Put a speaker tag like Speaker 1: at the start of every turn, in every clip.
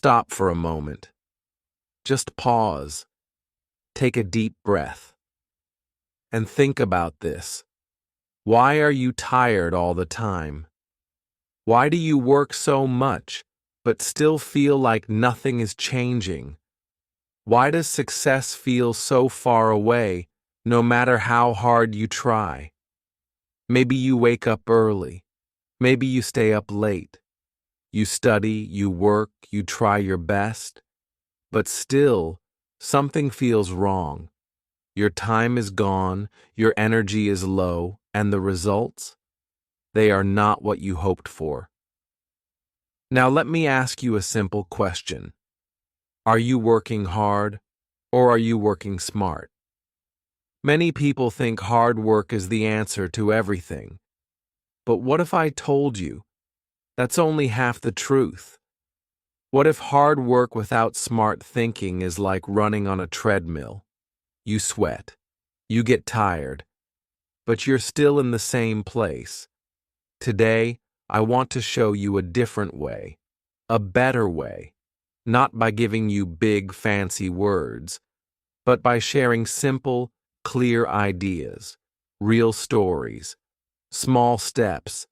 Speaker 1: stop for a moment. Just pause, take a deep breath, and think about this. Why are you tired all the time? Why do you work so much, but still feel like nothing is changing? Why does success feel so far away, no matter how hard you try? Maybe you wake up early. Maybe you stay up late. You study, you work, you try your best. But still, something feels wrong. Your time is gone, your energy is low, and the results? They are not what you hoped for. Now let me ask you a simple question. Are you working hard, or are you working smart? Many people think hard work is the answer to everything. But what if I told you that's only half the truth? What if hard work without smart thinking is like running on a treadmill? You sweat, you get tired, but you're still in the same place. Today, I want to show you a different way, a better way, not by giving you big, fancy words, but by sharing simple, clear ideas, real stories, small steps,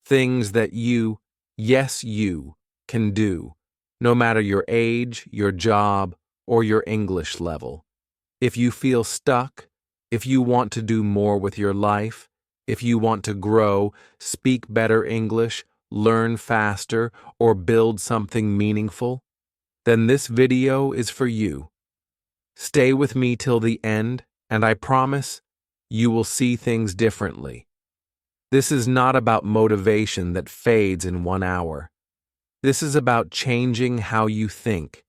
Speaker 1: things that you, yes you, can do, no matter your age, your job, or your English level. If you feel stuck, if you want to do more with your life, if you want to grow, speak better English, learn faster, or build something meaningful, then this video is for you. Stay with me till the end, and I promise you will see things differently. This is not about motivation that fades in 1 hour. This is about changing how you think,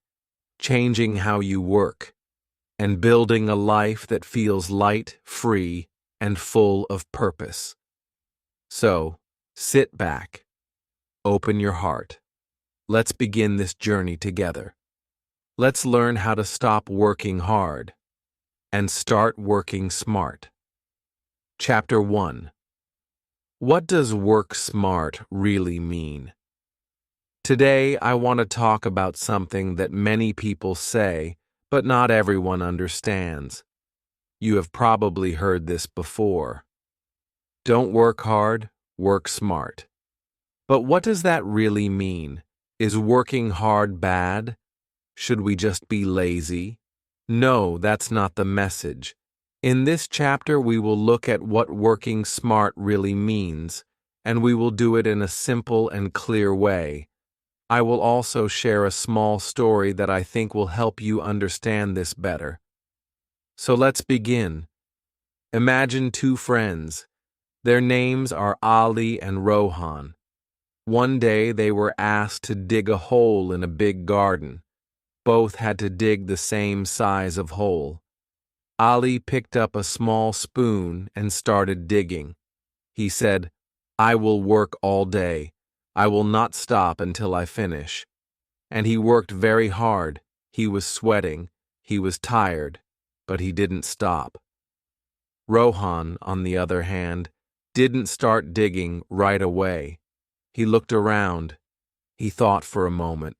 Speaker 1: changing how you work, and building a life that feels light, free, and full of purpose. So, sit back, open your heart. Let's begin this journey together. Let's learn how to stop working hard and start working smart. Chapter 1. What does work smart really mean? Today, I want to talk about something that many people say, but not everyone understands. You have probably heard this before. Don't work hard, work smart. But what does that really mean? Is working hard bad? Should we just be lazy? No, that's not the message. In this chapter, we will look at what working smart really means, and we will do it in a simple and clear way. I will also share a small story that I think will help you understand this better. So let's begin. Imagine two friends. Their names are Ali and Rohan. One day they were asked to dig a hole in a big garden. Both had to dig the same size of hole. Ali picked up a small spoon and started digging. He said, "I will work all day. I will not stop until I finish." And he worked very hard. He was sweating. He was tired, but he didn't stop. Rohan, on the other hand, didn't start digging right away. He looked around. He thought for a moment.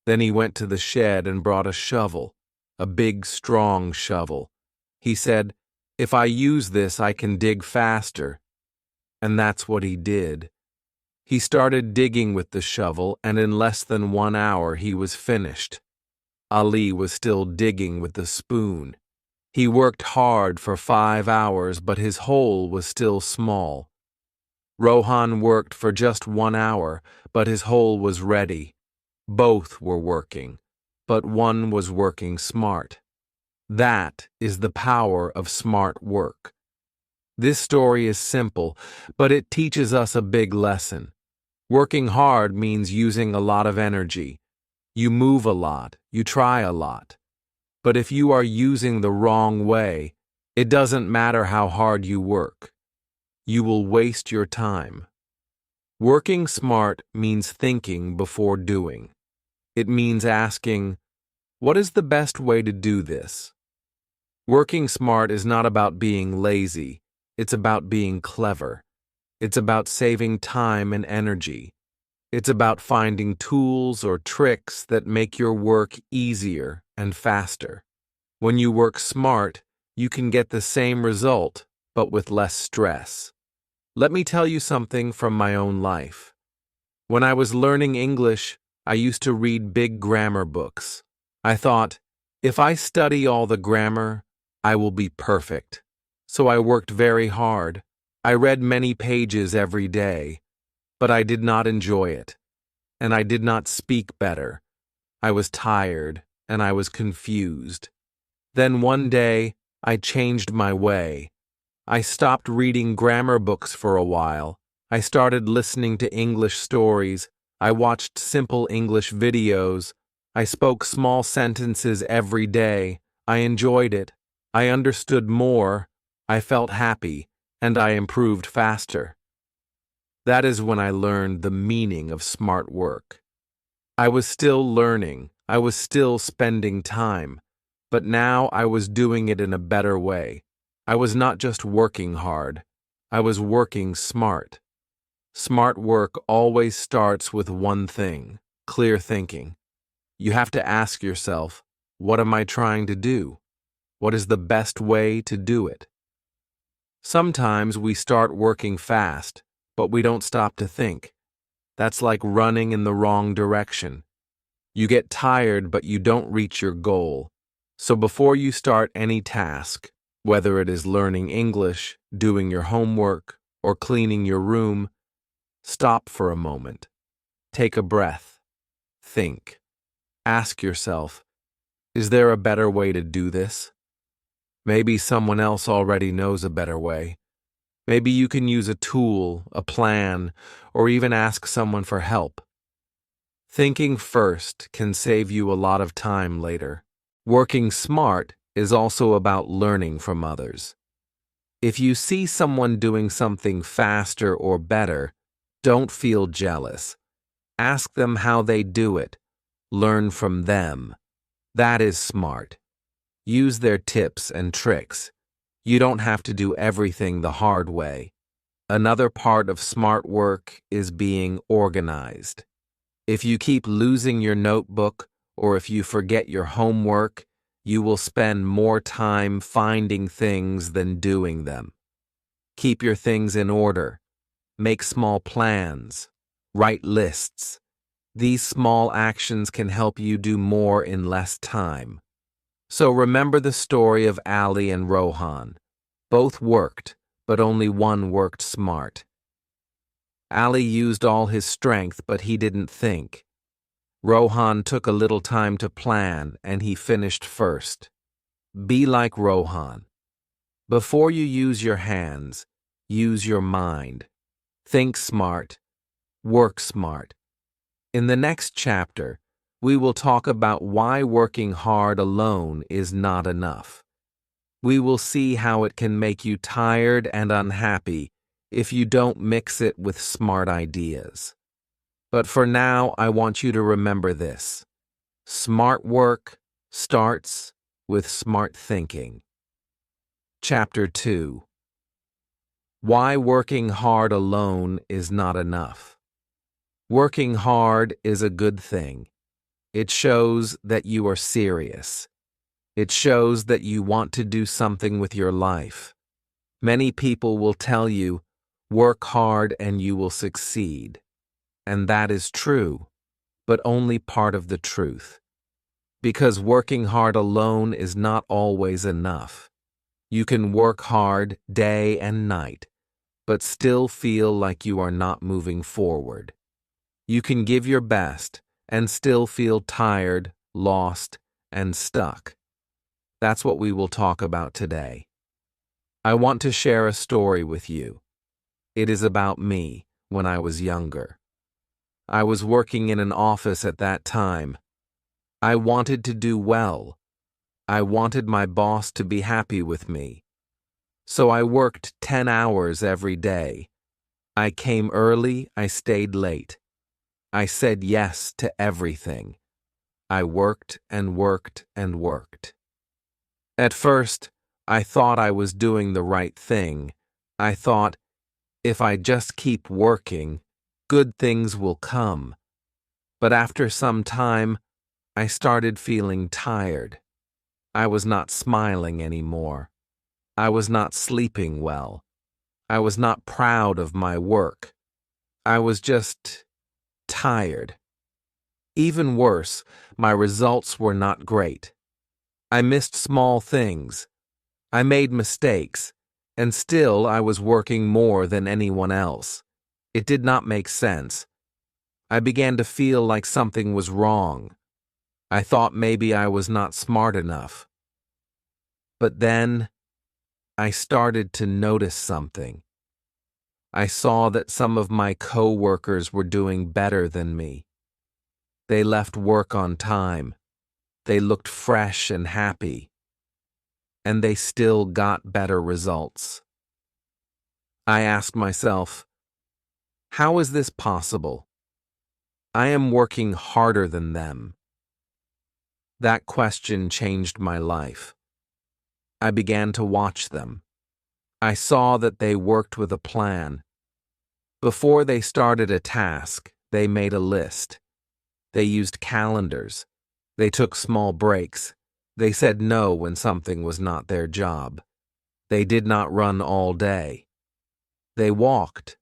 Speaker 1: Then he went to the shed and brought a shovel, a big, strong shovel. He said, "If I use this, I can dig faster." And that's what he did. He started digging with the shovel, and in less than 1 hour he was finished. Ali was still digging with the spoon. He worked hard for 5 hours, but his hole was still small. Rohan worked for just 1 hour, but his hole was ready. Both were working, but one was working smart. That is the power of smart work. This story is simple, but it teaches us a big lesson. Working hard means using a lot of energy. You move a lot, you try a lot. But if you are using the wrong way, it doesn't matter how hard you work. You will waste your time. Working smart means thinking before doing. It means asking, what is the best way to do this? Working smart is not about being lazy. It's about being clever. It's about saving time and energy. It's about finding tools or tricks that make your work easier and faster. When you work smart, you can get the same result, but with less stress. Let me tell you something from my own life. When I was learning English, I used to read big grammar books. I thought, if I study all the grammar, I will be perfect. So I worked very hard. I read many pages every day, but I did not enjoy it, and I did not speak better. I was tired, and I was confused. Then one day, I changed my way. I stopped reading grammar books for a while. I started listening to English stories. I watched simple English videos. I spoke small sentences every day. I enjoyed it. I understood more. I felt happy, and I improved faster. That is when I learned the meaning of smart work. I was still learning. I was still spending time. But now I was doing it in a better way. I was not just working hard. I was working smart. Smart work always starts with one thing: clear thinking. You have to ask yourself, what am I trying to do? What is the best way to do it? Sometimes we start working fast, but we don't stop to think. That's like running in the wrong direction. You get tired, but you don't reach your goal. So before you start any task, whether it is learning English, doing your homework, or cleaning your room, stop for a moment. Take a breath. Think. Ask yourself, is there a better way to do this? Maybe someone else already knows a better way. Maybe you can use a tool, a plan, or even ask someone for help. Thinking first can save you a lot of time later. Working smart is also about learning from others. If you see someone doing something faster or better, don't feel jealous. Ask them how they do it. Learn from them. That is smart. Use their tips and tricks. You don't have to do everything the hard way. Another part of smart work is being organized. If you keep losing your notebook, or if you forget your homework, you will spend more time finding things than doing them. Keep your things in order. Make small plans. Write lists. These small actions can help you do more in less time. So remember the story of Ali and Rohan. Both worked, but only one worked smart. Ali used all his strength, but he didn't think. Rohan took a little time to plan, and he finished first. Be like Rohan. Before you use your hands, use your mind. Think smart. Work smart. In the next chapter, we will talk about why working hard alone is not enough. We will see how it can make you tired and unhappy if you don't mix it with smart ideas. But for now, I want you to remember this. Smart work starts with smart thinking. Chapter 2. Why working hard alone is not enough. Working hard is a good thing. It shows that you are serious. It shows that you want to do something with your life. Many people will tell you, work hard and you will succeed. And that is true, but only part of the truth. Because working hard alone is not always enough. You can work hard day and night, but still feel like you are not moving forward. You can give your best and still feel tired, lost, and stuck. That's what we will talk about today. I want to share a story with you. It is about me when I was younger. I was working in an office at that time. I wanted to do well. I wanted my boss to be happy with me. So I worked 10 hours every day. I came early, I stayed late. I said yes to everything. I worked and worked and worked. At first, I thought I was doing the right thing. I thought, if I just keep working, Good things will come. But after some time, I started feeling tired. I was not smiling anymore. I was not sleeping well. I was not proud of my work. I was just tired. Even worse, my results were not great. I missed small things. I made mistakes, and still I was working more than anyone else. It did not make sense. I began to feel like something was wrong. I thought maybe I was not smart enough. But then, I started to notice something. I saw that some of my co-workers were doing better than me. They left work on time. They looked fresh and happy. And they still got better results. I asked myself, how is this possible? I am working harder than them. That question changed my life. I began to watch them. I saw that they worked with a plan. Before they started a task, they made a list. They used calendars. They took small breaks. They said no when something was not their job. They did not run all day. They walked,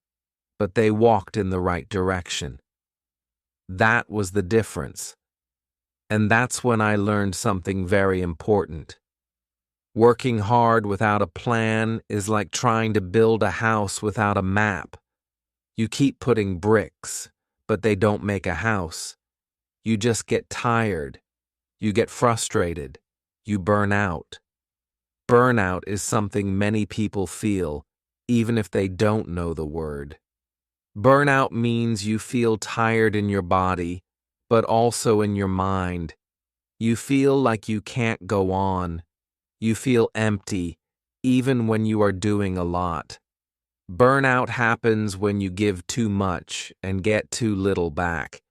Speaker 1: but they walked in the right direction. That was the difference. And that's when I learned something very important. Working hard without a plan is like trying to build a house without a map. You keep putting bricks, but they don't make a house. You just get tired. You get frustrated. You burn out. Burnout is something many people feel, even if they don't know the word. Burnout means you feel tired in your body, but also in your mind. You feel like you can't go on. You feel empty, even when you are doing a lot. Burnout happens when you give too much and get too little back.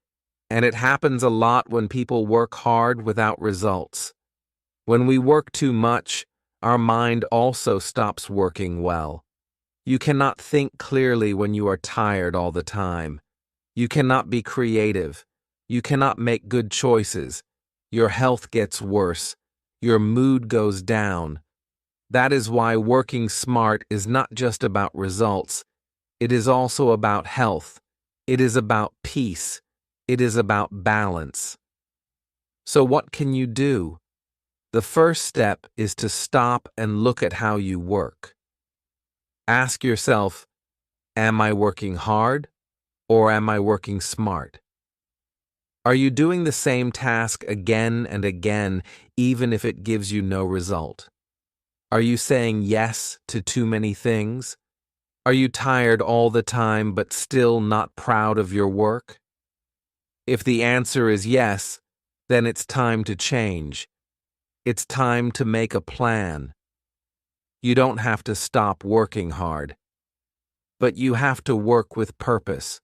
Speaker 1: And it happens a lot when people work hard without results. When we work too much, our mind also stops working well. You cannot think clearly when you are tired all the time. You cannot be creative. You cannot make good choices. Your health gets worse. Your mood goes down. That is why working smart is not just about results. It is also about health. It is about peace. It is about balance. So what can you do? The first step is to stop and look at how you work. Ask yourself, am I working hard or am I working smart? Are you doing the same task again and again, even if it gives you no result? Are you saying yes to too many things? Are you tired all the time but still not proud of your work? If the answer is yes, then it's time to change. It's time to make a plan. You don't have to stop working hard, but you have to work with purpose,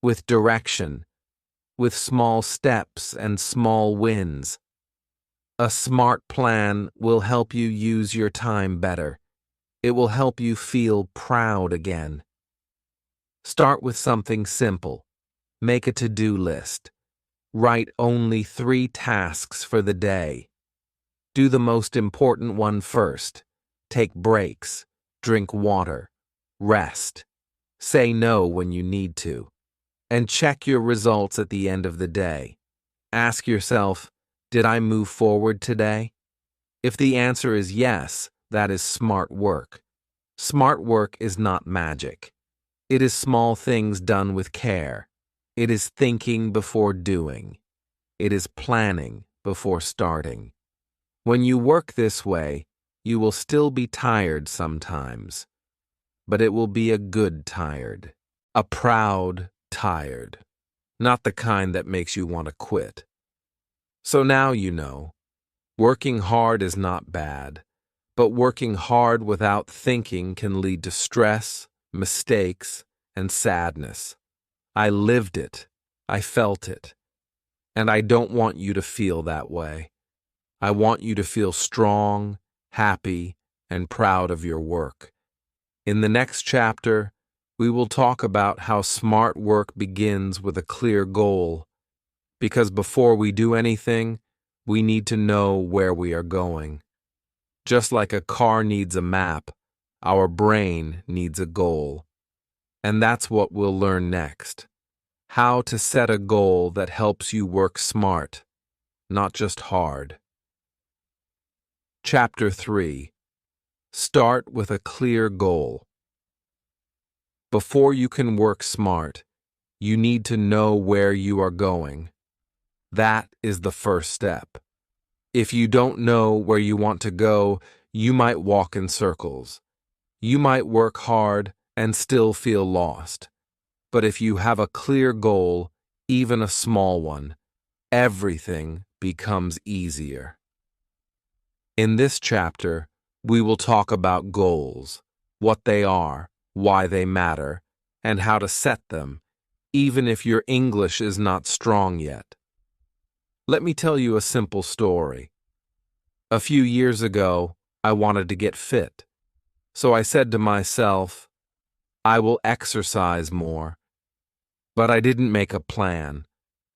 Speaker 1: with direction, with small steps and small wins. A smart plan will help you use your time better. It will help you feel proud again. Start with something simple. Make a to-do list. Write only 3 tasks for the day. Do the most important one first. Take breaks. Drink water. Rest. Say no when you need to. And check your results at the end of the day. Ask yourself, did I move forward today? If the answer is yes, that is smart work. Smart work is not magic. It is small things done with care. It is thinking before doing. It is planning before starting. When you work this way, you will still be tired sometimes, but it will be a good tired, a proud tired, not the kind that makes you want to quit. So now you know, working hard is not bad, but working hard without thinking can lead to stress, mistakes, and sadness. I lived it. I felt it. And I don't want you to feel that way. I want you to feel strong, happy, and proud of your work. In the next chapter, we will talk about how smart work begins with a clear goal, because before we do anything, we need to know where we are going. Just like a car needs a map, our brain needs a goal. And that's what we'll learn next. How to set a goal that helps you work smart, not just hard. Chapter 3. Start with a clear goal. Before you can work smart, you need to know where you are going. That is the first step. If you don't know where you want to go, you might walk in circles. You might work hard and still feel lost. But if you have a clear goal, even a small one, everything becomes easier. In this chapter, we will talk about goals, what they are, why they matter, and how to set them, even if your English is not strong yet. Let me tell you a simple story. A few years ago, I wanted to get fit. So I said to myself, I will exercise more. But I didn't make a plan.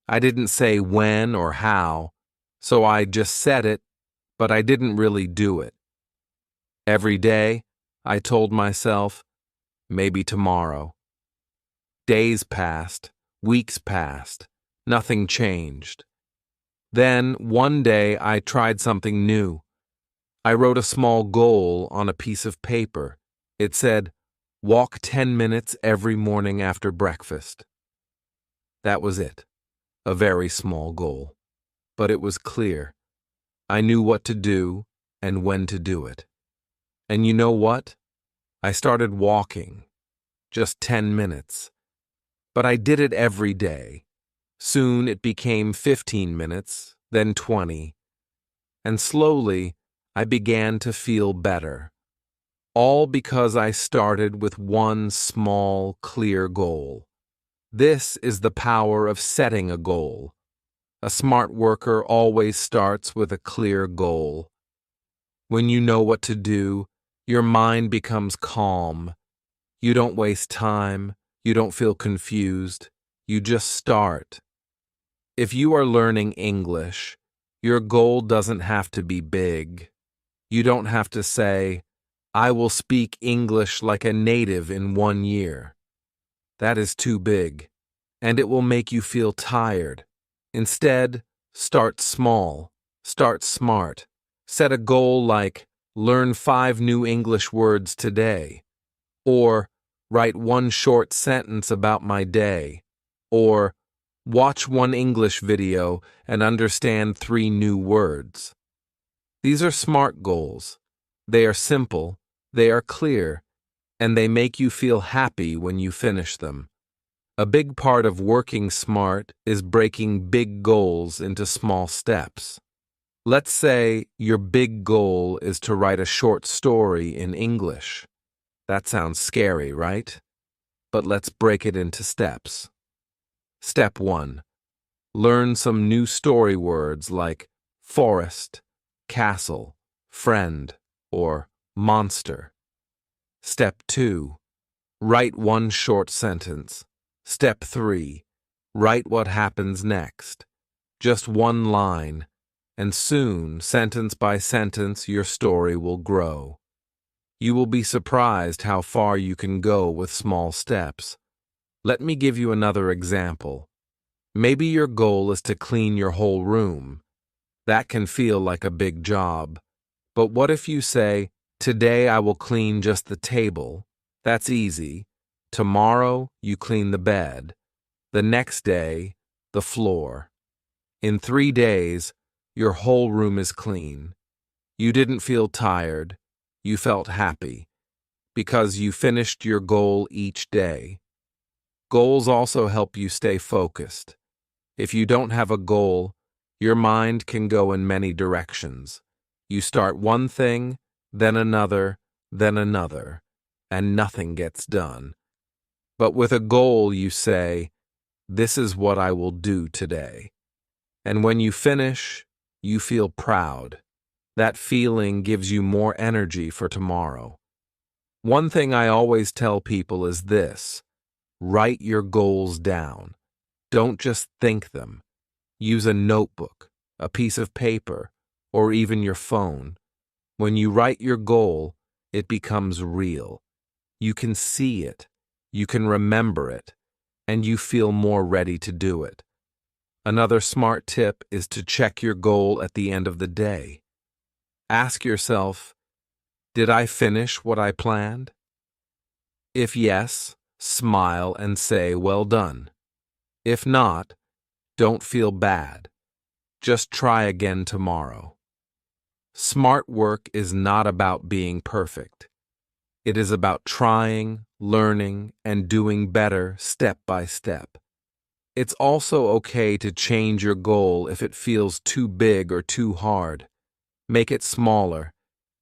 Speaker 1: I didn't say when or how, so I just said it, but I didn't really do it. Every day, I told myself, maybe tomorrow. Days passed, weeks passed, nothing changed. Then, one day, I tried something new. I wrote a small goal on a piece of paper. It said, walk 10 minutes every morning after breakfast. That was it. A very small goal. But it was clear. I knew what to do and when to do it. And you know what? I started walking. Just 10 minutes. But I did it every day. Soon it became 15 minutes, then 20. And slowly, I began to feel better. All because I started with one small, clear goal. This is the power of setting a goal. A smart worker always starts with a clear goal. When you know what to do, your mind becomes calm. You don't waste time. You don't feel confused. You just start. If you are learning English, your goal doesn't have to be big. You don't have to say, I will speak English like a native in 1 year. That is too big, and it will make you feel tired. Instead, start small, start smart. Set a goal like, learn 5 new English words today, or write 1 short sentence about my day, or watch 1 English video and understand 3 new words. These are smart goals. They are simple, they are clear, and they make you feel happy when you finish them. A big part of working smart is breaking big goals into small steps. Let's say your big goal is to write a short story in English. That sounds scary, right? But let's break it into steps. Step 1. Learn some new story words like forest, castle, friend, or monster. Step 2. Write 1 short sentence. Step 3. Write what happens next. Just 1 line, and soon, sentence by sentence, your story will grow. You will be surprised how far you can go with small steps. Let me give you another example. Maybe your goal is to clean your whole room. That can feel like a big job. But what if you say, today I will clean just the table? That's easy. Tomorrow, you clean the bed. The next day, the floor. In 3 days, your whole room is clean. You didn't feel tired. You felt happy. Because you finished your goal each day. Goals also help you stay focused. If you don't have a goal, your mind can go in many directions. You start one thing, then another, and nothing gets done. But with a goal, you say, this is what I will do today. And when you finish, you feel proud. That feeling gives you more energy for tomorrow. One thing I always tell people is this: write your goals down. Don't just think them. Use a notebook, a piece of paper, or even your phone. When you write your goal, it becomes real. You can see it, you can remember it, and you feel more ready to do it. Another smart tip is to check your goal at the end of the day. Ask yourself, did I finish what I planned? If yes, smile and say, well done. If not, don't feel bad. Just try again tomorrow. Smart work is not about being perfect. It is about trying, learning, and doing better step by step. It's also okay to change your goal if it feels too big or too hard. Make it smaller.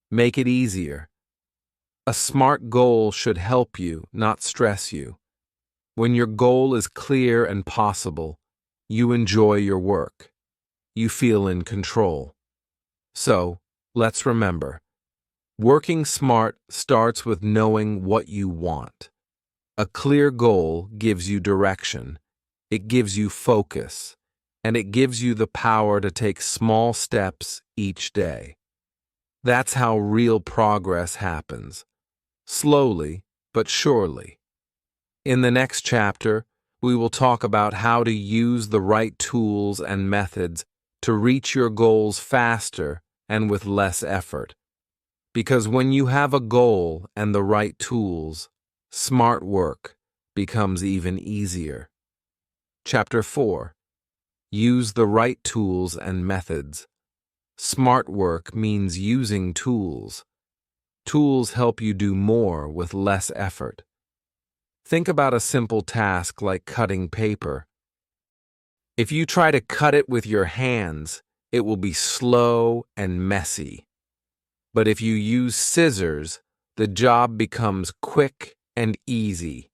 Speaker 1: Make it easier. A smart goal should help you, not stress you. When your goal is clear and possible, you enjoy your work. You feel in control. So, let's remember, working smart starts with knowing what you want. A clear goal gives you direction, it gives you focus, and it gives you the power to take small steps each day. That's how real progress happens. Slowly, but surely. In the next chapter, we will talk about how to use the right tools and methods to reach your goals faster and with less effort. Because when you have a goal and the right tools, smart work becomes even easier. Chapter 4. Use the right tools and methods. Smart work means using tools. Tools help you do more with less effort. Think about a simple task like cutting paper. If you try to cut it with your hands, it will be slow and messy. But if you use scissors, the job becomes quick and easy.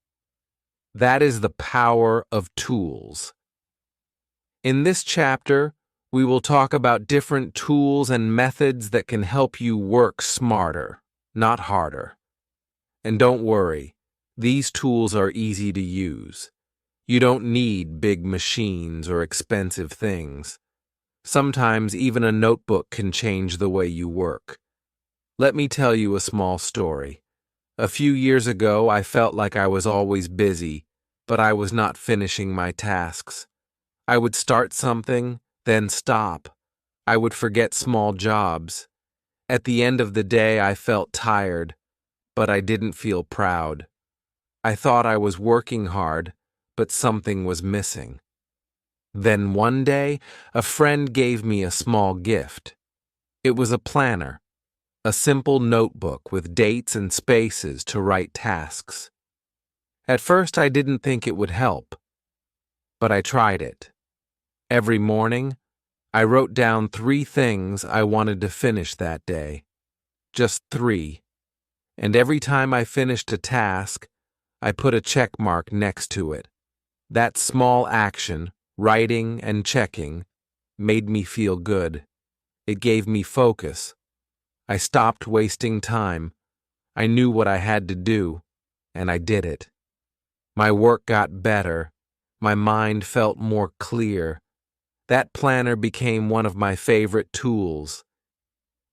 Speaker 1: That is the power of tools. In this chapter, we will talk about different tools and methods that can help you work smarter, not harder. And don't worry, these tools are easy to use. You don't need big machines or expensive things. Sometimes even a notebook can change the way you work. Let me tell you a small story. A few years ago, I felt like I was always busy, but I was not finishing my tasks. I would start something, then stop. I would forget small jobs. At the end of the day, I felt tired, but I didn't feel proud. I thought I was working hard, but something was missing. Then one day, a friend gave me a small gift. It was a planner, a simple notebook with dates and spaces to write tasks. At first, I didn't think it would help, but I tried it. Every morning, I wrote down 3 things I wanted to finish that day. Just 3. And every time I finished a task, I put a check mark next to it. That small action, writing and checking, made me feel good. It gave me focus. I stopped wasting time. I knew what I had to do, and I did it. My work got better. My mind felt more clear. That planner became one of my favorite tools.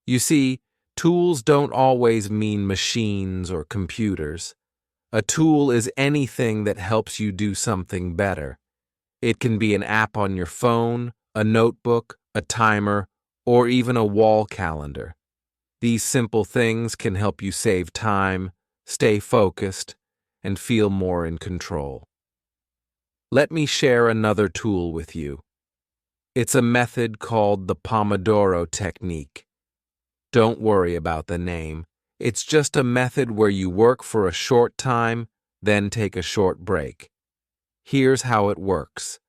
Speaker 1: You see, tools don't always mean machines or computers. A tool is anything that helps you do something better. It can be an app on your phone, a notebook, a timer, or even a wall calendar. These simple things can help you save time, stay focused, and feel more in control. Let me share another tool with you. It's a method called the Pomodoro technique. Don't worry about the name. It's just a method where you work for a short time, then take a short break. Here's how it works.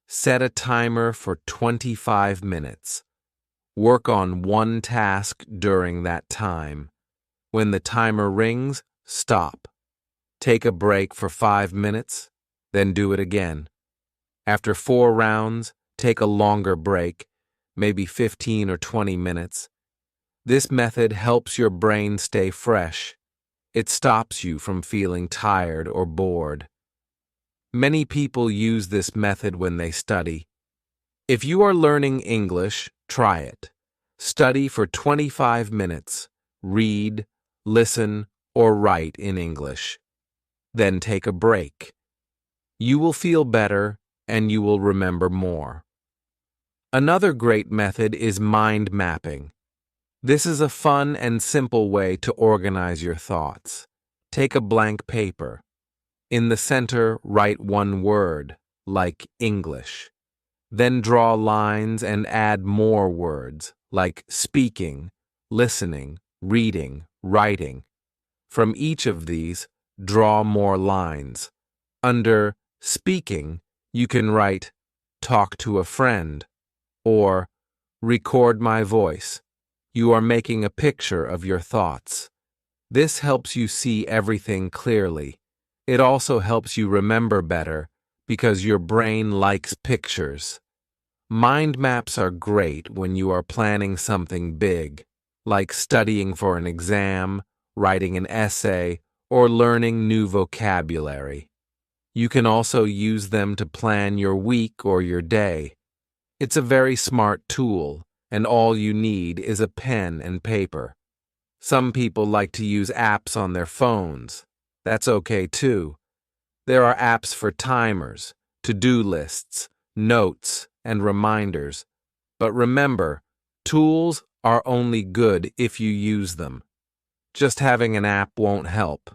Speaker 1: Set a timer for 25 minutes. Work on one task during that time. When the timer rings, stop. Take a break for 5 minutes, then do it again. After 4 rounds, take a longer break, maybe 15 or 20 minutes. This method helps your brain stay fresh. It stops you from feeling tired or bored. Many people use this method when they study. If you are learning English, try it. Study for 25 minutes. Read, listen, or write in English. Then take a break. You will feel better and you will remember more. Another great method is mind mapping. This is a fun and simple way to organize your thoughts. Take a blank paper. In the center, write one word, like English. Then draw lines and add more words, like speaking, listening, reading, writing. From each of these, draw more lines. Under speaking, you can write, talk to a friend, or record my voice. You are making a picture of your thoughts. This helps you see everything clearly. It also helps you remember better because your brain likes pictures. Mind maps are great when you are planning something big, like studying for an exam, writing an essay, or learning new vocabulary. You can also use them to plan your week or your day. It's a very smart tool, and all you need is a pen and paper. Some people like to use apps on their phones. That's okay too. There are apps for timers, to-do lists, notes, and reminders. But remember, tools are only good if you use them. Just having an app won't help.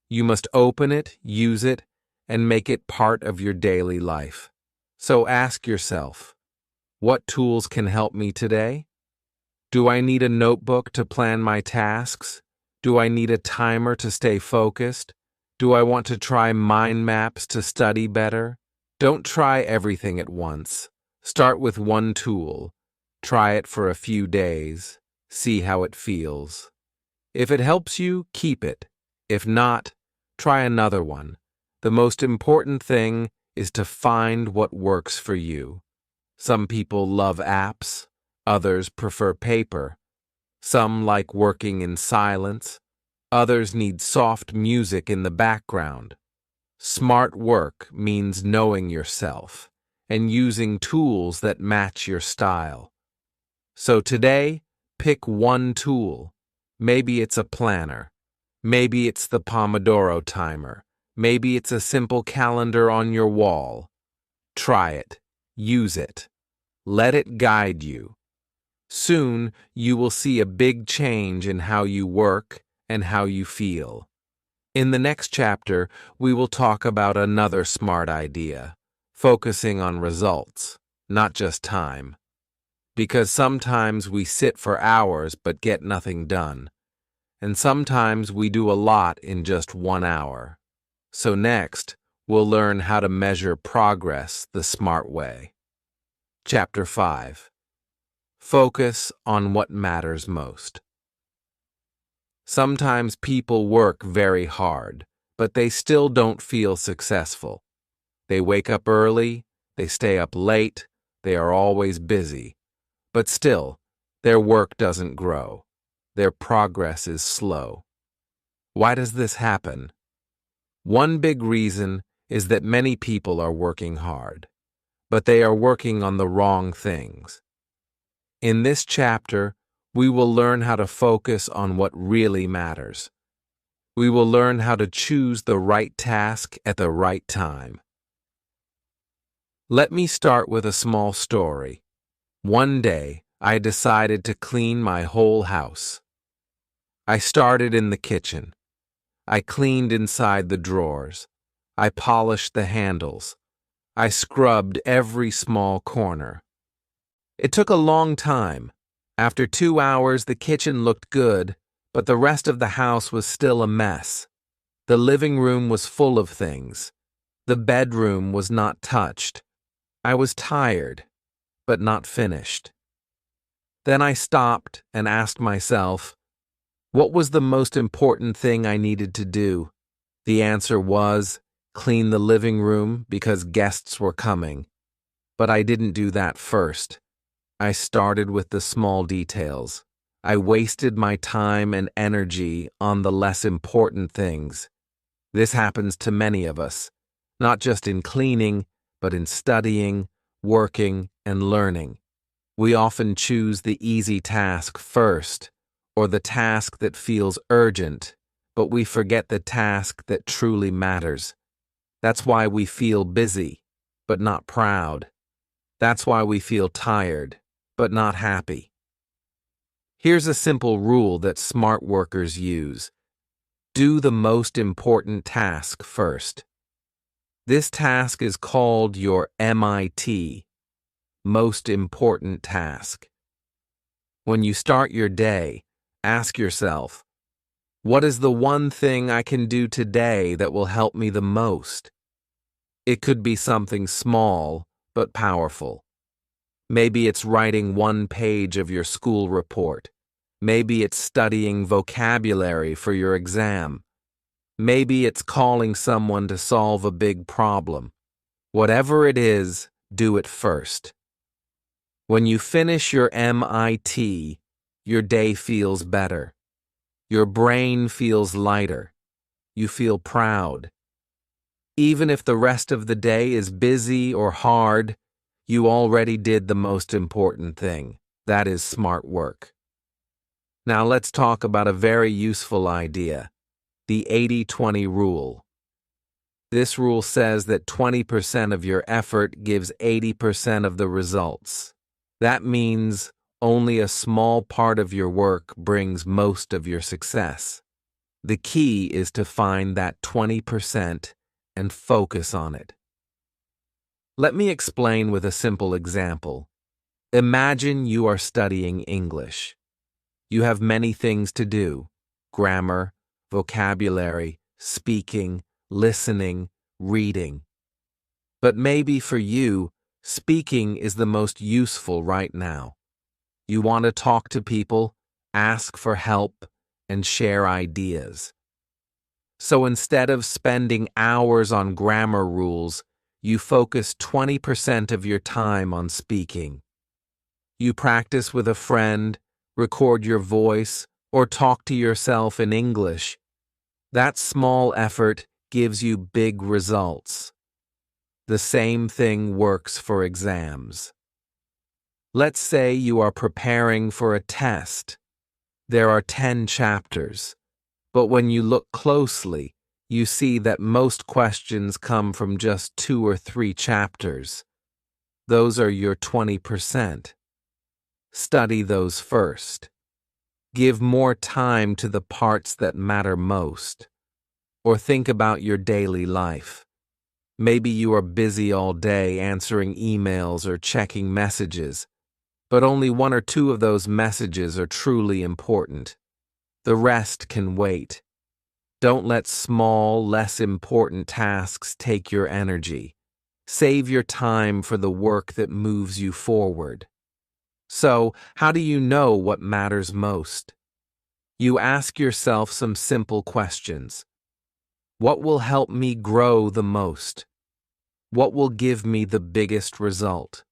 Speaker 1: You must open it, use it, and make it part of your daily life. So ask yourself, what tools can help me today? Do I need a notebook to plan my tasks? Do I need a timer to stay focused? Do I want to try mind maps to study better? Don't try everything at once. Start with one tool. Try it for a few days. See how it feels. If it helps you, keep it. If not, try another one. The most important thing is to find what works for you. Some people love apps. Others prefer paper. Some like working in silence. Others need soft music in the background. Smart work means knowing yourself and using tools that match your style. So today, pick one tool. Maybe it's a planner. Maybe it's the Pomodoro timer. Maybe it's a simple calendar on your wall. Try it. Use it. Let it guide you. Soon, you will see a big change in how you work and how you feel. In the next chapter, we will talk about another smart idea, focusing on results, not just time. Because sometimes we sit for hours but get nothing done, and sometimes we do a lot in just 1 hour. So next, we'll learn how to measure progress the smart way. Chapter 5. Focus on what matters most. Sometimes people work very hard, but they still don't feel successful. They wake up early, they stay up late, they are always busy. But still, their work doesn't grow. Their progress is slow. Why does this happen? One big reason is that many people are working hard, but they are working on the wrong things. In this chapter, we will learn how to focus on what really matters. We will learn how to choose the right task at the right time. Let me start with a small story. One day, I decided to clean my whole house. I started in the kitchen. I cleaned inside the drawers. I polished the handles. I scrubbed every small corner. It took a long time. After 2 hours, the kitchen looked good, but the rest of the house was still a mess. The living room was full of things. The bedroom was not touched. I was tired, but not finished. Then I stopped and asked myself, what was the most important thing I needed to do? The answer was, clean the living room because guests were coming. But I didn't do that first. I started with the small details. I wasted my time and energy on the less important things. This happens to many of us, not just in cleaning, but in studying, working, and learning. We often choose the easy task first, or the task that feels urgent, but we forget the task that truly matters. That's why we feel busy, but not proud. That's why we feel tired, but not happy. Here's a simple rule that smart workers use. Do the most important task first. This task is called your MIT, most important task. When you start your day, ask yourself, what is the one thing I can do today that will help me the most? It could be something small, but powerful. Maybe it's writing one page of your school report. Maybe it's studying vocabulary for your exam. Maybe it's calling someone to solve a big problem. Whatever it is, do it first. When you finish your MIT, your day feels better. Your brain feels lighter. You feel proud. Even if the rest of the day is busy or hard, you already did the most important thing. That is smart work. Now let's talk about a very useful idea, the 80-20 rule. This rule says that 20% of your effort gives 80% of the results. That means only a small part of your work brings most of your success. The key is to find that 20% and focus on it. Let me explain with a simple example. Imagine you are studying English. You have many things to do: grammar, vocabulary, speaking, listening, reading. But maybe for you, speaking is the most useful right now. You want to talk to people, ask for help, and share ideas. So instead of spending hours on grammar rules, you focus 20% of your time on speaking. You practice with a friend, record your voice, or talk to yourself in English. That small effort gives you big results. The same thing works for exams. Let's say you are preparing for a test. There are 10 chapters, but when you look closely, you see that most questions come from just 2 or 3 chapters. Those are your 20%. Study those first. Give more time to the parts that matter most. Or think about your daily life. Maybe you are busy all day answering emails or checking messages, but only 1 or 2 of those messages are truly important. The rest can wait. Don't let small, less important tasks take your energy. Save your time for the work that moves you forward. So, how do you know what matters most? You ask yourself some simple questions. What will help me grow the most? What will give me the biggest result?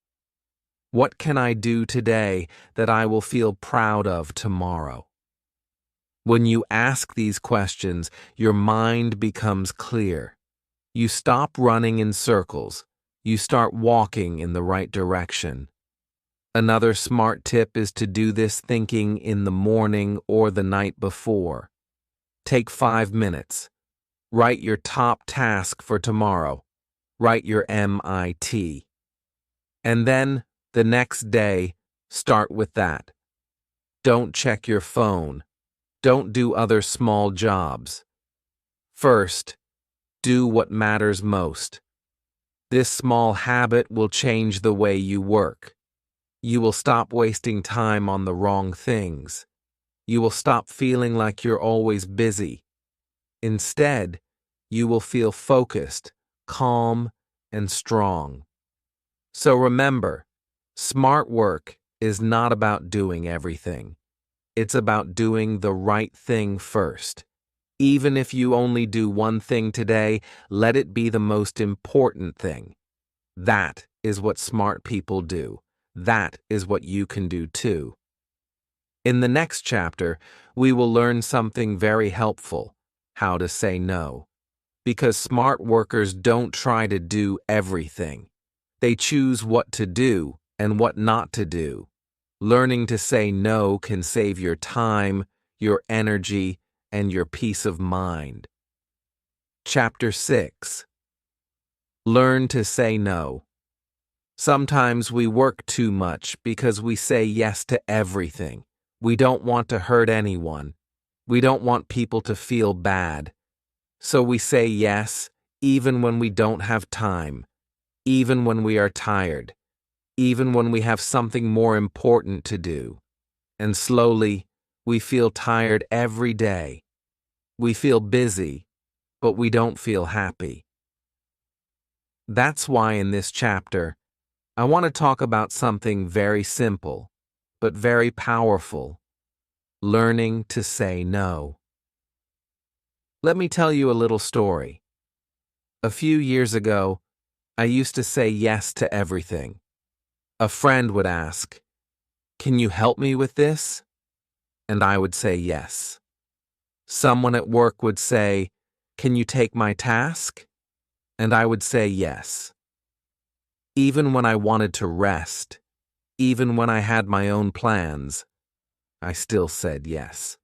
Speaker 1: What can I do today that I will feel proud of tomorrow? When you ask these questions, your mind becomes clear. You stop running in circles. You start walking in the right direction. Another smart tip is to do this thinking in the morning or the night before. Take 5 minutes. Write your top task for tomorrow. Write your MIT. And then, the next day, start with that. Don't check your phone. Don't do other small jobs. First, do what matters most. This small habit will change the way you work. You will stop wasting time on the wrong things. You will stop feeling like you're always busy. Instead, you will feel focused, calm, and strong. So remember, smart work is not about doing everything. It's about doing the right thing first. Even if you only do one thing today, let it be the most important thing. That is what smart people do. That is what you can do too. In the next chapter, we will learn something very helpful: how to say no. Because smart workers don't try to do everything. They choose what to do and what not to do. Learning to say no can save your time, your energy, and your peace of mind. Chapter 6. Learn to say no. Sometimes we work too much because we say yes to everything. We don't want to hurt anyone. We don't want people to feel bad. So we say yes, even when we don't have time, even when we are tired, even when we have something more important to do. And slowly, we feel tired every day. We feel busy, but we don't feel happy. That's why in this chapter, I want to talk about something very simple, but very powerful: learning to say no. Let me tell you a little story. A few years ago, I used to say yes to everything. A friend would ask, "Can you help me with this?" And I would say yes. Someone at work would say, "Can you take my task?" And I would say yes. Even when I wanted to rest, even when I had my own plans, I still said yes.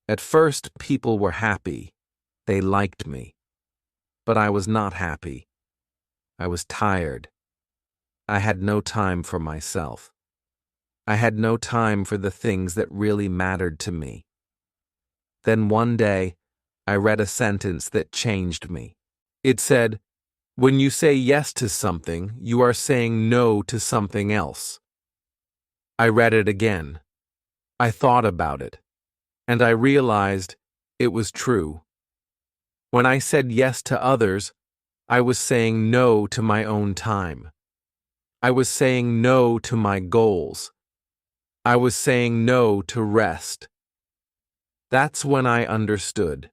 Speaker 1: At first, people were happy. They liked me. But I was not happy. I was tired. I had no time for myself. I had no time for the things that really mattered to me. Then one day, I read a sentence that changed me. It said, "When you say yes to something, you are saying no to something else." I read it again. I thought about it. And I realized it was true. When I said yes to others, I was saying no to my own time. I was saying no to my goals. I was saying no to rest. That's when I understood.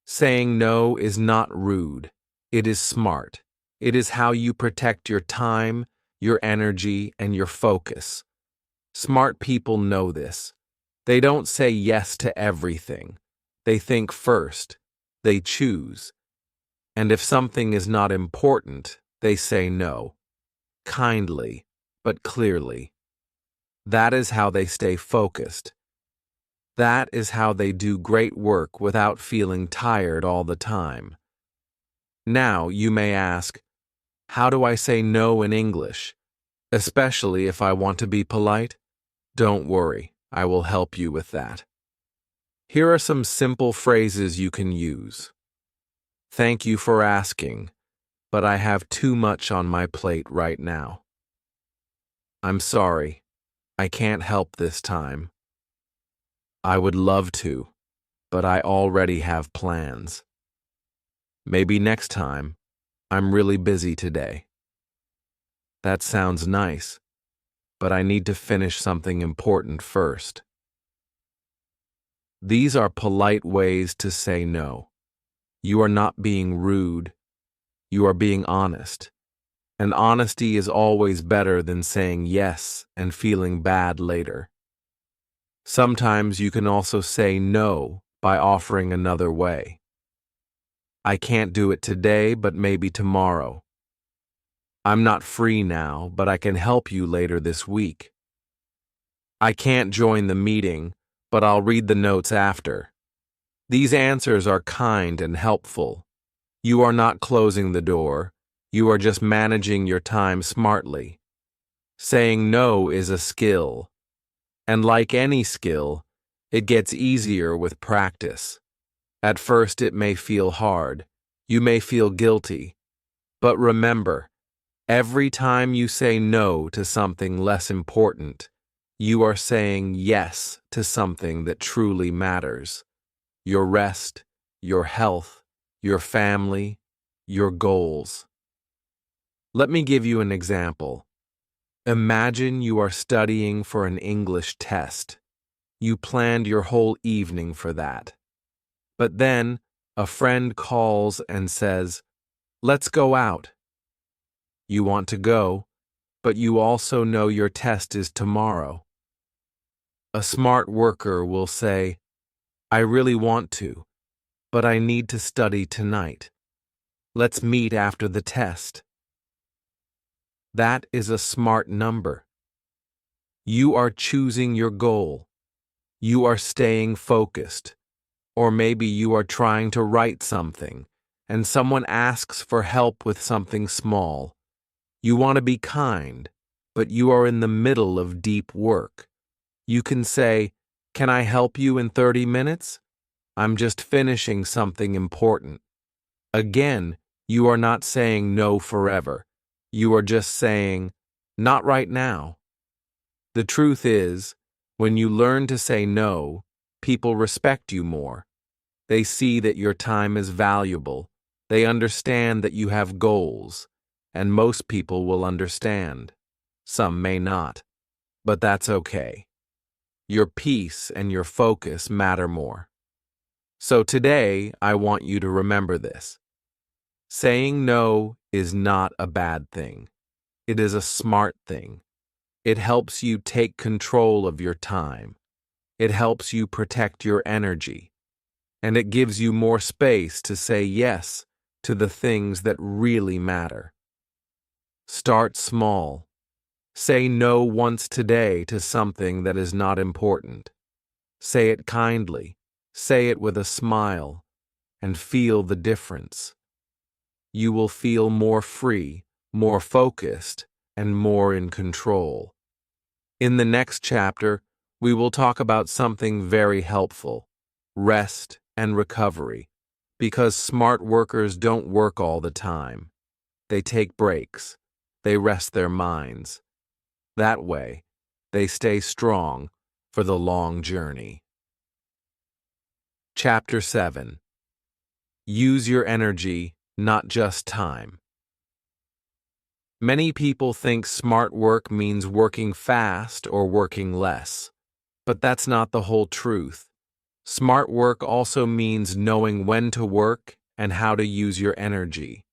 Speaker 1: Saying no is not rude. It is smart. It is how you protect your time, your energy, and your focus. Smart people know this. They don't say yes to everything. They think first. They choose. And if something is not important, they say no. Kindly, but clearly. That is how they stay focused. That is how they do great work without feeling tired all the time. Now, you may ask, how do I say no in English, especially if I want to be polite? Don't worry, I will help you with that. Here are some simple phrases you can use. Thank you for asking, but I have too much on my plate right now. I'm sorry, I can't help this time. I would love to, but I already have plans. Maybe next time. I'm really busy today. That sounds nice, but I need to finish something important first. These are polite ways to say no. You are not being rude. You are being honest. And honesty is always better than saying yes and feeling bad later. Sometimes you can also say no by offering another way. I can't do it today, but maybe tomorrow. I'm not free now, but I can help you later this week. I can't join the meeting, but I'll read the notes after. These answers are kind and helpful. You are not closing the door. You are just managing your time smartly. Saying no is a skill. And like any skill, it gets easier with practice. At first it may feel hard. You may feel guilty. But remember, every time you say no to something less important, you are saying yes to something that truly matters. Your rest, your health, your family, your goals. Let me give you an example. Imagine you are studying for an English test. You planned your whole evening for that. But then, a friend calls and says, "Let's go out." You want to go, but you also know your test is tomorrow. A smart worker will say, I really want to, but I need to study tonight. Let's meet after the test. That is a smart number. You are choosing your goal. You are staying focused. Or maybe you are trying to write something, and someone asks for help with something small. You want to be kind, but you are in the middle of deep work. You can say, Can I help you in 30 minutes? I'm just finishing something important. Again, you are not saying no forever. You are just saying, Not right now. The truth is, when you learn to say no, people respect you more. They see that your time is valuable. They understand that you have goals. And most people will understand. Some may not. But that's okay. Your peace and your focus matter more. So today, I want you to remember this. Saying no is not a bad thing. It is a smart thing. It helps you take control of your time. It helps you protect your energy. And it gives you more space to say yes to the things that really matter. Start small. Say no once today to something that is not important. Say it kindly. Say it with a smile. And feel the difference. You will feel more free, more focused, and more in control. In the next chapter, we will talk about something very helpful: rest and recovery, because smart workers don't work all the time. They take breaks. They rest their minds. That way, they stay strong for the long journey. Chapter 7. Use your energy, not just time. Many people think smart work means working fast or working less. But that's not the whole truth. Smart work also means knowing when to work and how to use your energy.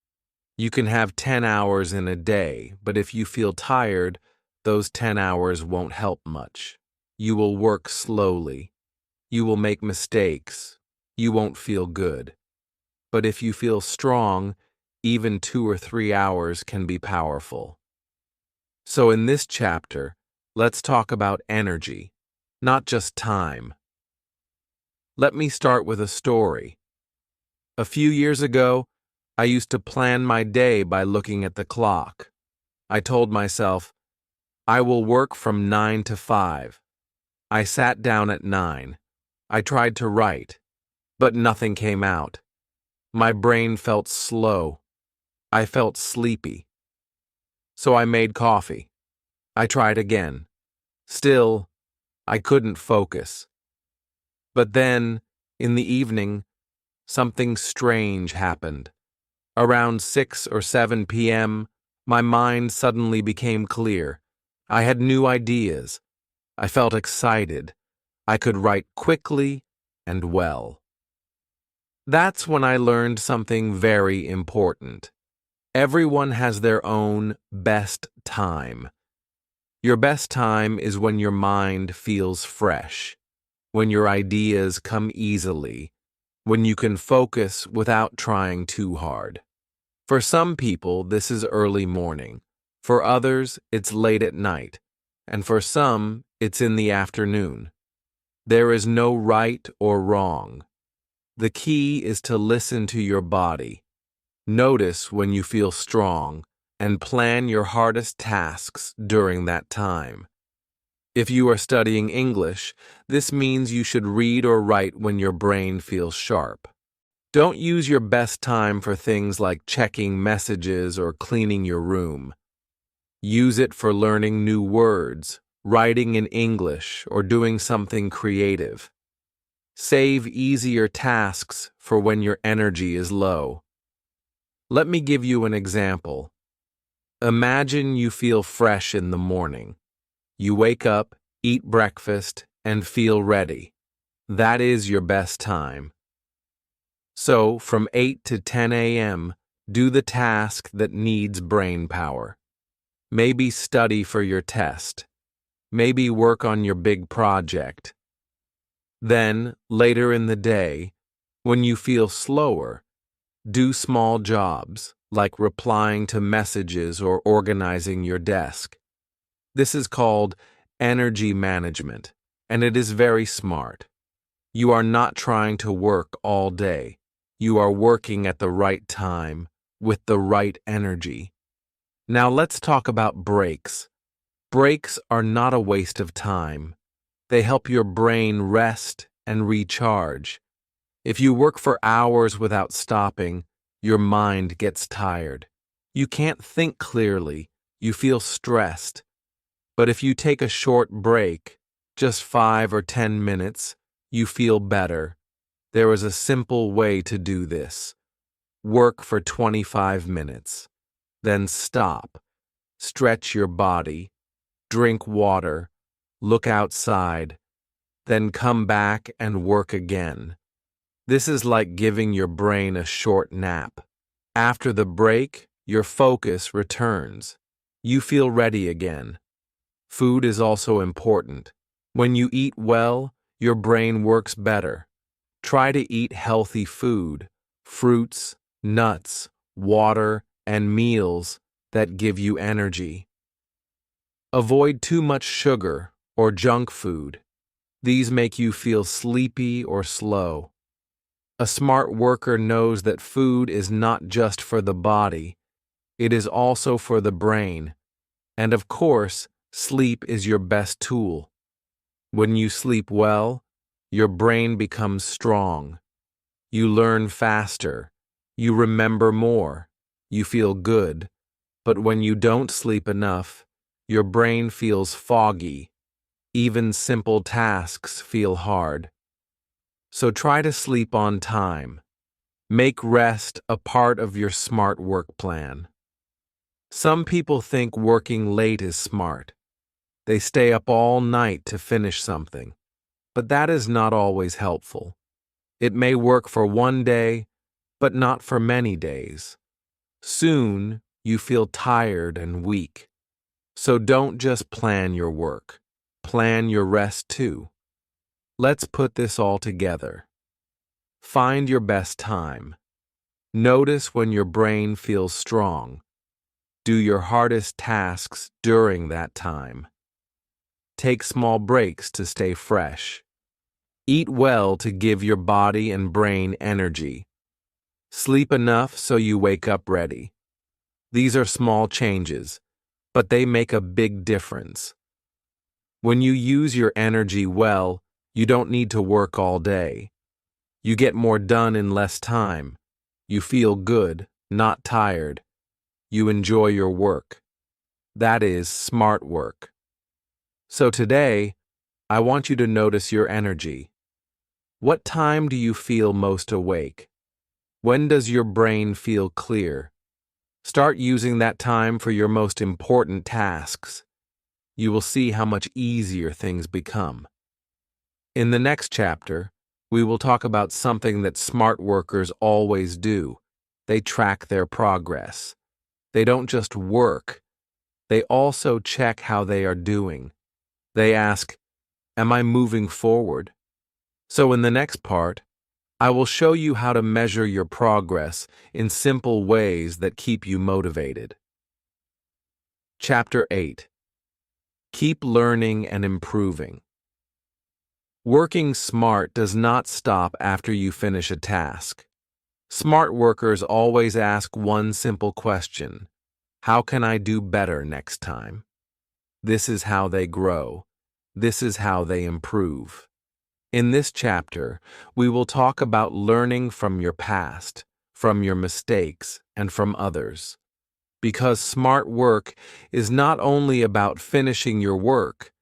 Speaker 1: You can have 10 hours in a day, but if you feel tired, those 10 hours won't help much. You will work slowly. You will make mistakes. You won't feel good. But if you feel strong, even 2 or 3 hours can be powerful. So in this chapter, let's talk about energy, not just time. Let me start with a story. A few years ago, I used to plan my day by looking at the clock. I told myself, I will work from 9 to 5. I sat down at 9. I tried to write, but nothing came out. My brain felt slow. I felt sleepy. So I made coffee. I tried again. Still, I couldn't focus. But then, in the evening, something strange happened. Around 6 or 7 p.m., my mind suddenly became clear. I had new ideas. I felt excited. I could write quickly and well. That's when I learned something very important. Everyone has their own best time. Your best time is when your mind feels fresh, when your ideas come easily, when you can focus without trying too hard. For some people, this is early morning. For others, it's late at night. And for some, it's in the afternoon. There is no right or wrong. The key is to listen to your body. Notice when you feel strong and plan your hardest tasks during that time. If you are studying English, this means you should read or write when your brain feels sharp. Don't use your best time for things like checking messages or cleaning your room. Use it for learning new words, writing in English, or doing something creative. Save easier tasks for when your energy is low. Let me give you an example. Imagine you feel fresh in the morning. You wake up, eat breakfast, and feel ready. That is your best time. So, from 8 to 10 a.m., do the task that needs brain power. Maybe study for your test. Maybe work on your big project. Then, later in the day, when you feel slower, do small jobs, like replying to messages or organizing your desk. This is called energy management, and it is very smart. You are not trying to work all day. You are working at the right time, with the right energy. Now let's talk about breaks. Breaks are not a waste of time. They help your brain rest and recharge. If you work for hours without stopping, your mind gets tired. You can't think clearly. You feel stressed. But if you take a short break, just 5 or 10 minutes, you feel better. There is a simple way to do this. Work for 25 minutes. Then stop. Stretch your body. Drink water. Look outside. Then come back and work again. This is like giving your brain a short nap. After the break, your focus returns. You feel ready again. Food is also important. When you eat well, your brain works better. Try to eat healthy food, fruits, nuts, water, and meals that give you energy. Avoid too much sugar or junk food. These make you feel sleepy or slow. A smart worker knows that food is not just for the body, it is also for the brain. And of course, sleep is your best tool. When you sleep well, your brain becomes strong. You learn faster. You remember more. You feel good. But when you don't sleep enough, your brain feels foggy. Even simple tasks feel hard. So try to sleep on time. Make rest a part of your smart work plan. Some people think working late is smart. They stay up all night to finish something. But that is not always helpful. It may work for one day, but not for many days. Soon, you feel tired and weak. So don't just plan your work. Plan your rest too. Let's put this all together. Find your best time. Notice when your brain feels strong. Do your hardest tasks during that time. Take small breaks to stay fresh. Eat well to give your body and brain energy. Sleep enough so you wake up ready. These are small changes, but they make a big difference. When you use your energy well, you don't need to work all day. You get more done in less time. You feel good, not tired. You enjoy your work. That is smart work. So today, I want you to notice your energy. What time do you feel most awake? When does your brain feel clear? Start using that time for your most important tasks. You will see how much easier things become. In the next chapter, we will talk about something that smart workers always do. They track their progress. They don't just work. They also check how they are doing. They ask, "Am I moving forward?" So in the next part, I will show you how to measure your progress in simple ways that keep you motivated. Chapter 8. Keep learning and improving. Working smart does not stop after you finish a task. Smart workers always ask one simple question: how can I do better next time? This is how they grow. This is how they improve. In this chapter, we will talk about learning from your past, from your mistakes, and from others. Because smart work is not only about finishing your work,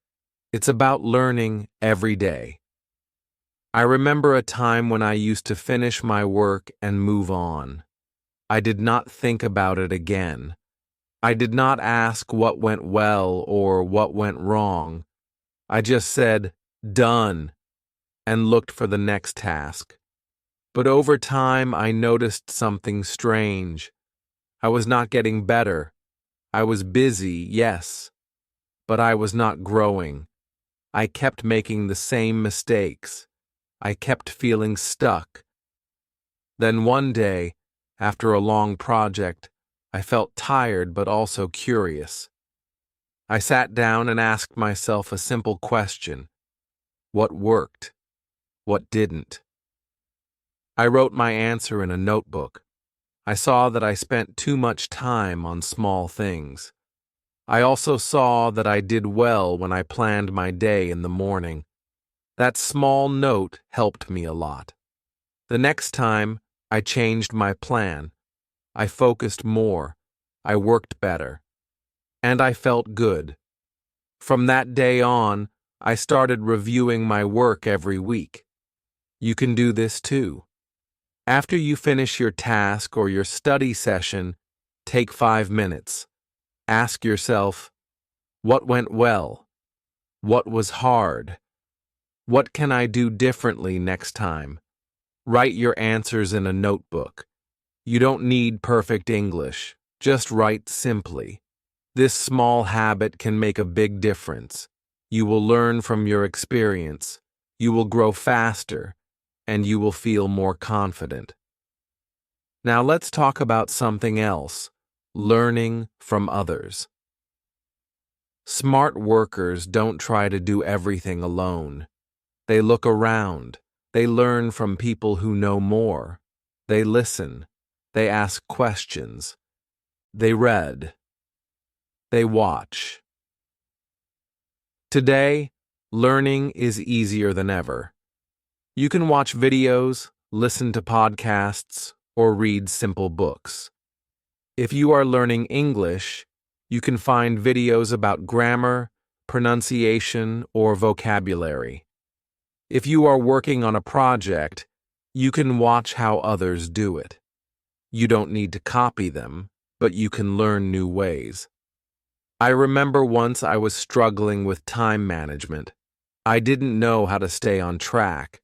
Speaker 1: it's about learning every day. I remember a time when I used to finish my work and move on. I did not think about it again. I did not ask what went well or what went wrong. I just said, "Done," and looked for the next task. But over time, I noticed something strange. I was not getting better. I was busy, yes, but I was not growing. I kept making the same mistakes. I kept feeling stuck. Then one day, after a long project, I felt tired but also curious. I sat down and asked myself a simple question. What worked? What didn't? I wrote my answer in a notebook. I saw that I spent too much time on small things. I also saw that I did well when I planned my day in the morning. That small note helped me a lot. The next time, I changed my plan. I focused more. I worked better. And I felt good. From that day on, I started reviewing my work every week. You can do this too. After you finish your task or your study session, take 5 minutes. Ask yourself, what went well? What was hard? What can I do differently next time? Write your answers in a notebook. You don't need perfect English. Just write simply. This small habit can make a big difference. You will learn from your experience. You will grow faster, and you will feel more confident. Now let's talk about something else, learning from others. Smart workers don't try to do everything alone. They look around. They learn from people who know more. They listen. They ask questions. They read. They watch. Today, learning is easier than ever. You can watch videos, listen to podcasts, or read simple books. If you are learning English, you can find videos about grammar, pronunciation, or vocabulary. If you are working on a project, you can watch how others do it. You don't need to copy them, but you can learn new ways. I remember once I was struggling with time management. I didn't know how to stay on track.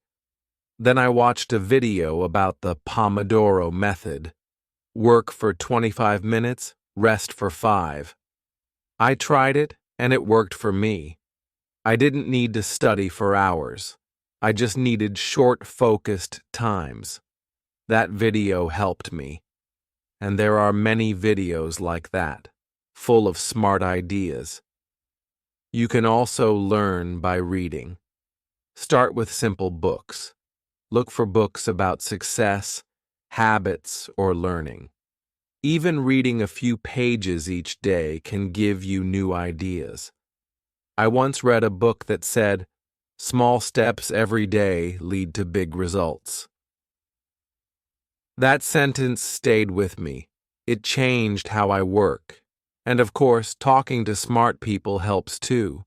Speaker 1: Then I watched a video about the Pomodoro method. Work for 25 minutes, rest for 5. I tried it, and it worked for me. I didn't need to study for hours. I just needed short, focused times. That video helped me. And there are many videos like that, full of smart ideas. You can also learn by reading. Start with simple books. Look for books about success, habits, or learning. Even reading a few pages each day can give you new ideas. I once read a book that said, "Small steps every day lead to big results." That sentence stayed with me. It changed how I work. And of course, talking to smart people helps too.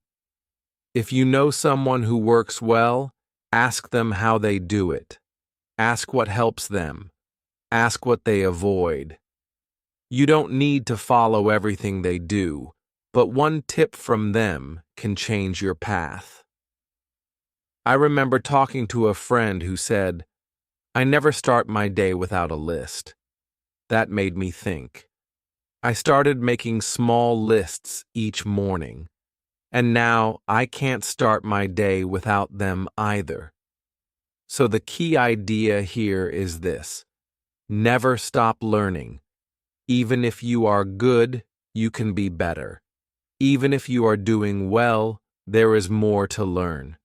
Speaker 1: If you know someone who works well, ask them how they do it. Ask what helps them. Ask what they avoid. You don't need to follow everything they do, but one tip from them can change your path. I remember talking to a friend who said, "I never start my day without a list." That made me think. I started making small lists each morning, and now I can't start my day without them either. So the key idea here is this: never stop learning. Even if you are good, you can be better. Even if you are doing well, there is more to learn.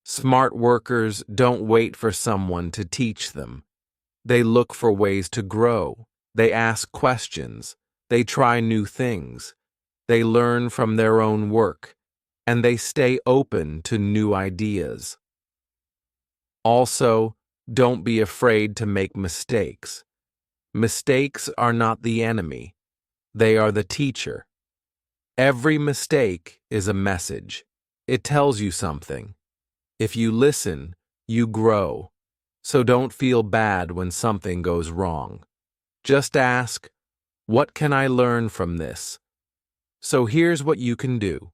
Speaker 1: Smart workers don't wait for someone to teach them. They look for ways to grow. They ask questions. They try new things. They learn from their own work. And they stay open to new ideas. Also, don't be afraid to make mistakes. Mistakes are not the enemy. They are the teacher. Every mistake is a message. It tells you something. If you listen, you grow. So don't feel bad when something goes wrong. Just ask, what can I learn from this? So here's what you can do.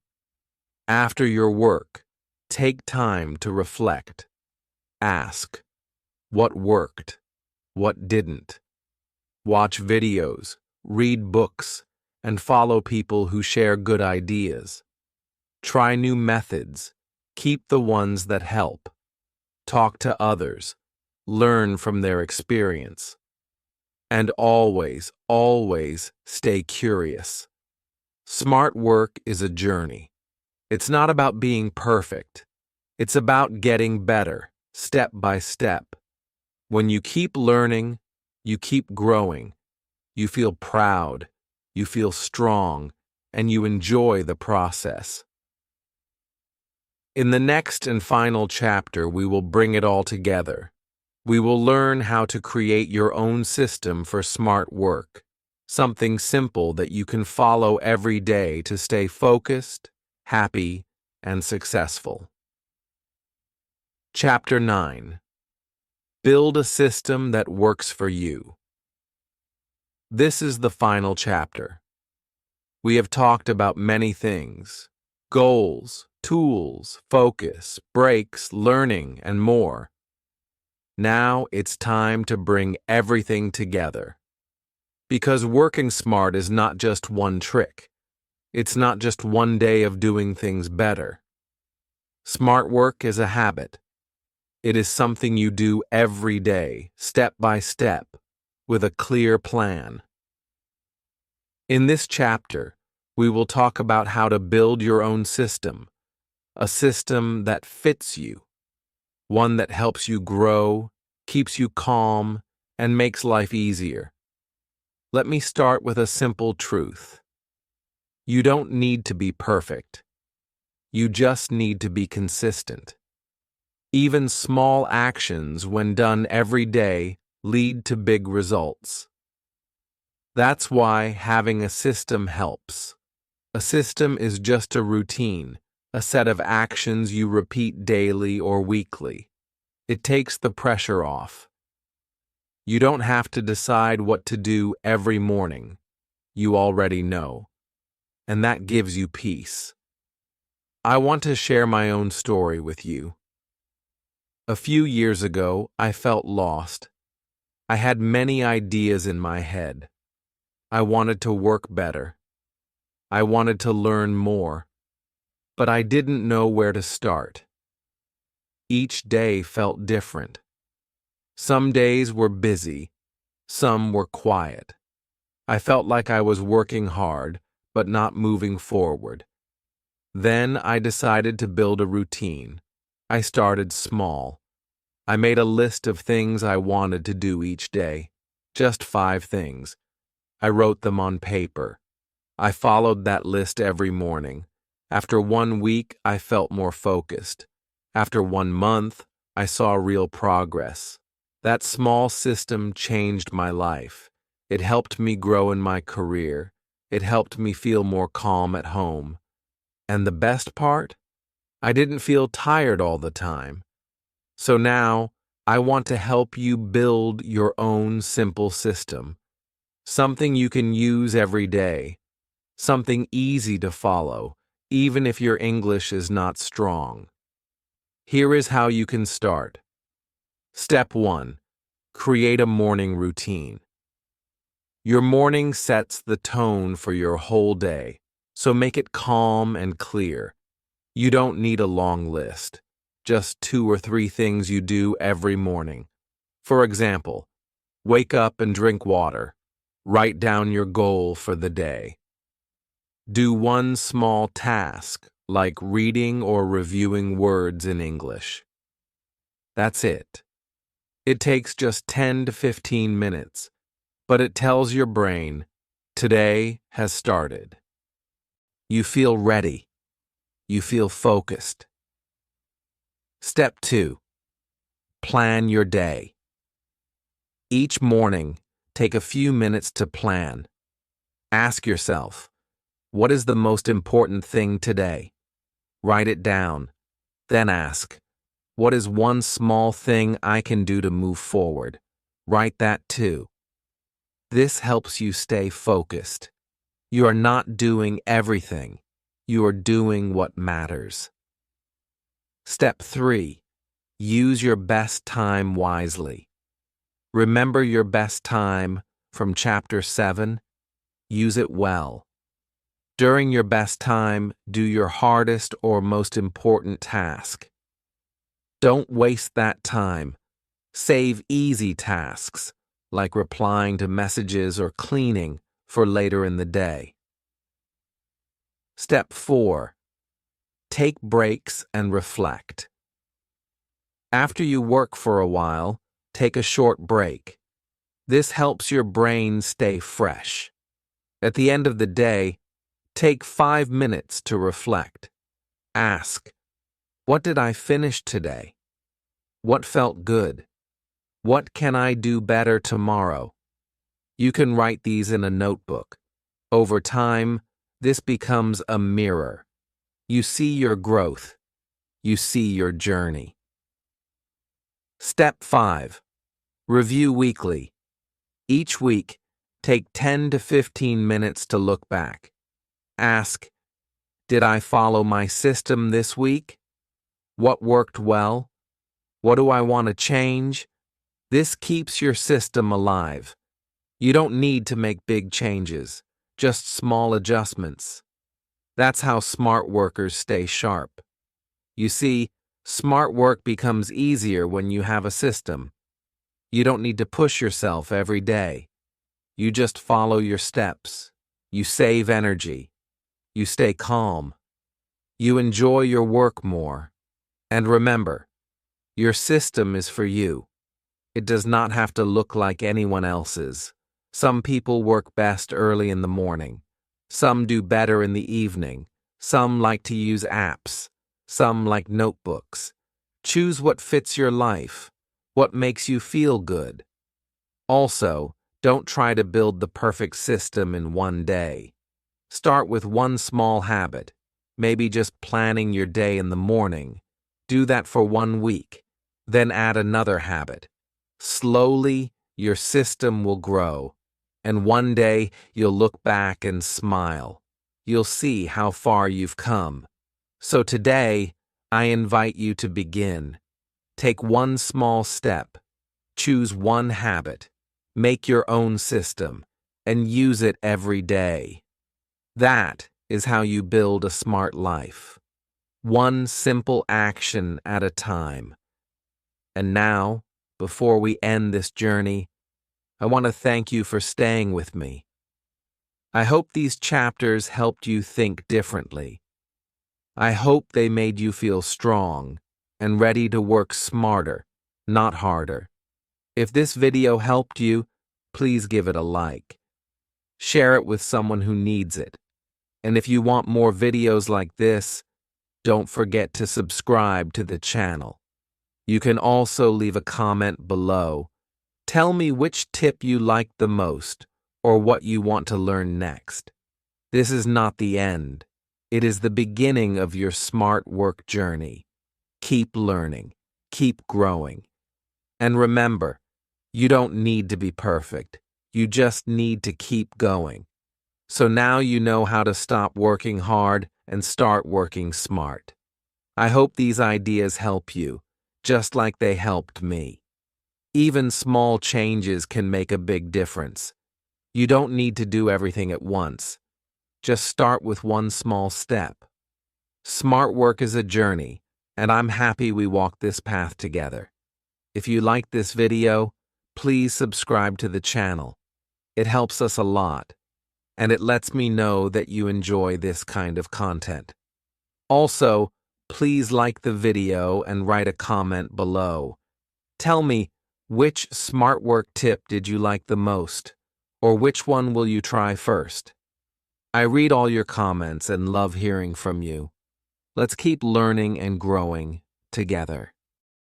Speaker 1: After your work, take time to reflect. Ask, what worked? What didn't? Watch videos, read books, and follow people who share good ideas. Try new methods. Keep the ones that help. Talk to others. Learn from their experience. And always, always stay curious. Smart work is a journey. It's not about being perfect. It's about getting better, step by step. When you keep learning, you keep growing. You feel proud, you feel strong, and you enjoy the process. In the next and final chapter, we will bring it all together. We will learn how to create your own system for smart work, something simple that you can follow every day to stay focused, happy, and successful. Chapter 9. Build a system that works for you. This is the final chapter. We have talked about many things: goals, tools, focus, breaks, learning, and more. Now it's time to bring everything together. Because working smart is not just one trick. It's not just one day of doing things better. Smart work is a habit. It is something you do every day, step by step, with a clear plan. In this chapter, we will talk about how to build your own system, a system that fits you, one that helps you grow, keeps you calm, and makes life easier. Let me start with a simple truth. You don't need to be perfect. You just need to be consistent. Even small actions, when done every day, lead to big results. That's why having a system helps. A system is just a routine, a set of actions you repeat daily or weekly. It takes the pressure off. You don't have to decide what to do every morning. You already know. And that gives you peace. I want to share my own story with you. A few years ago, I felt lost. I had many ideas in my head. I wanted to work better. I wanted to learn more. But I didn't know where to start. Each day felt different. Some days were busy. Some were quiet. I felt like I was working hard, but not moving forward. Then I decided to build a routine. I started small. I made a list of things I wanted to do each day. Just 5 things. I wrote them on paper. I followed that list every morning. After 1 week, I felt more focused. After 1 month, I saw real progress. That small system changed my life. It helped me grow in my career. It helped me feel more calm at home. And the best part? I didn't feel tired all the time. So now, I want to help you build your own simple system. Something you can use every day. Something easy to follow, even if your English is not strong. Here is how you can start. Step 1. Create a morning routine. Your morning sets the tone for your whole day, so make it calm and clear. You don't need a long list, just 2 or 3 things you do every morning. For example, wake up and drink water. Write down your goal for the day. Do one small task, like reading or reviewing words in English. That's it. It takes just 10 to 15 minutes, but it tells your brain, today has started. You feel ready. You feel focused. Step 2. Plan your day. Each morning, take a few minutes to plan. Ask yourself, what is the most important thing today? Write it down. Then ask, what is one small thing I can do to move forward? Write that too. This helps you stay focused. You are not doing everything. You are doing what matters. Step 3. Use your best time wisely. Remember your best time from Chapter 7? Use it well. During your best time, do your hardest or most important task. Don't waste that time. Save easy tasks, like replying to messages or cleaning, for later in the day. Step 4. Take breaks and reflect. After you work for a while, take a short break. This helps your brain stay fresh. At the end of the day, take 5 minutes to reflect. Ask, what did I finish today? What felt good? What can I do better tomorrow? You can write these in a notebook. Over time, this becomes a mirror. You see your growth. You see your journey. Step 5. Review weekly. Each week, take 10 to 15 minutes to look back. Ask, did I follow my system this week? What worked well? What do I want to change? This keeps your system alive. You don't need to make big changes, just small adjustments. That's how smart workers stay sharp. You see, smart work becomes easier when you have a system. You don't need to push yourself every day. You just follow your steps. You save energy. You stay calm. You enjoy your work more. And remember, your system is for you. It does not have to look like anyone else's. Some people work best early in the morning. Some do better in the evening. Some like to use apps. Some like notebooks. Choose what fits your life, what makes you feel good. Also, don't try to build the perfect system in one day. Start with one small habit, maybe just planning your day in the morning. Do that for 1 week, then add another habit. Slowly, your system will grow, and one day you'll look back and smile. You'll see how far you've come. So today, I invite you to begin. Take one small step, choose one habit, make your own system, and use it every day. That is how you build a smart life. One simple action at a time. And now, before we end this journey, I want to thank you for staying with me. I hope these chapters helped you think differently. I hope they made you feel strong and ready to work smarter, not harder. If this video helped you, please give it a like. Share it with someone who needs it. And if you want more videos like this, don't forget to subscribe to the channel. You can also leave a comment below. Tell me which tip you liked the most or what you want to learn next. This is not the end. It is the beginning of your smart work journey. Keep learning. Keep growing. And remember, you don't need to be perfect. You just need to keep going. So now you know how to stop working hard and start working smart. I hope these ideas help you, just like they helped me. Even small changes can make a big difference. You don't need to do everything at once. Just start with one small step. Smart work is a journey, and I'm happy we walked this path together. If you liked this video, please subscribe to the channel. It helps us a lot, and it lets me know that you enjoy this kind of content. Also, please like the video and write a comment below. Tell me, which smart work tip did you like the most, or which one will you try first? I read all your comments and love hearing from you. Let's keep learning and growing together.